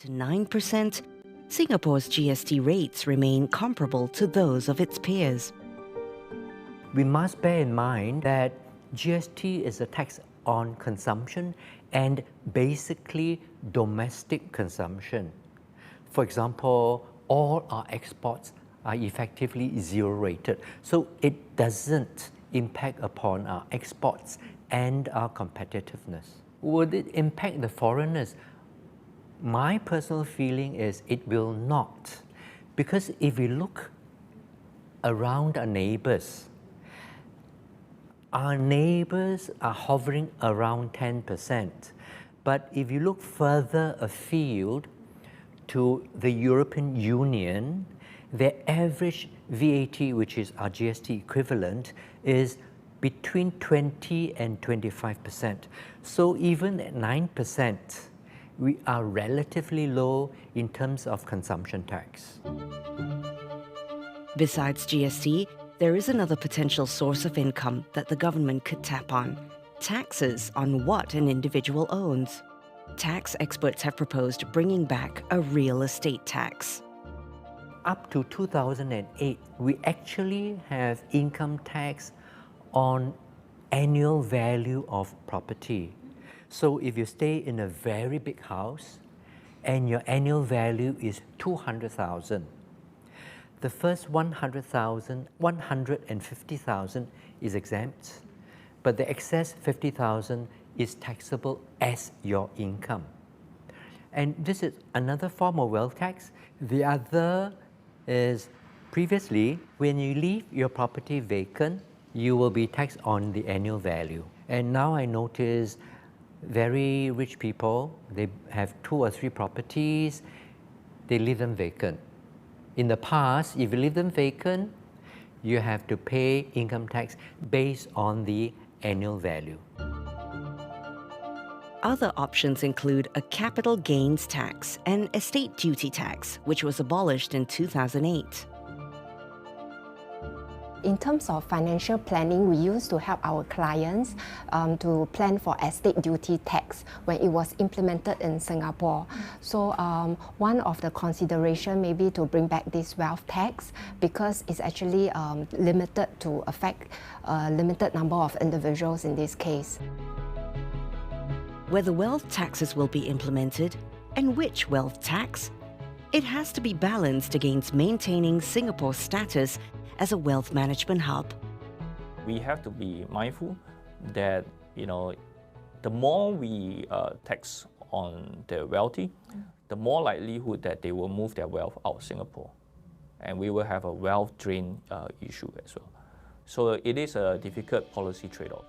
to 9%, Singapore's GST rates remain comparable to those of its peers. We must bear in mind that GST is a tax on consumption and basically domestic consumption. For example, all our exports are effectively zero-rated, so it doesn't impact upon our exports and our competitiveness. Would it impact the foreigners? My personal feeling is it will not, because if we look around our neighbors are hovering around 10%. But if you look further afield to the European Union, their average VAT, which is our GST equivalent, is between 20 and 25%. So even at 9%, we are relatively low in terms of consumption tax. Besides GST, there is another potential source of income that the government could tap on: taxes on what an individual owns. Tax experts have proposed bringing back a real estate tax. Up to 2008, we actually have income tax on annual value of property. So if you stay in a very big house and your annual value is 200,000, the first 100,000, 150,000 is exempt, but the excess 50,000 is taxable as your income. And this is another form of wealth tax. The other is previously, when you leave your property vacant, you will be taxed on the annual value. And now I notice very rich people, they have 2 or 3 properties, they leave them vacant. In the past, if you leave them vacant, you have to pay income tax based on the annual value. Other options include a capital gains tax and estate duty tax, which was abolished in 2008. In terms of financial planning, we used to help our clients to plan for estate duty tax when it was implemented in Singapore. So one of the consideration may be to bring back this wealth tax, because it's actually limited to affect a limited number of individuals in this case. Whether wealth taxes will be implemented, and which wealth tax, it has to be balanced against maintaining Singapore's status as a wealth management hub. We have to be mindful that, the more we tax on the wealthy, the more likelihood that they will move their wealth out of Singapore. And we will have a wealth drain issue as well. So it is a difficult policy trade-off.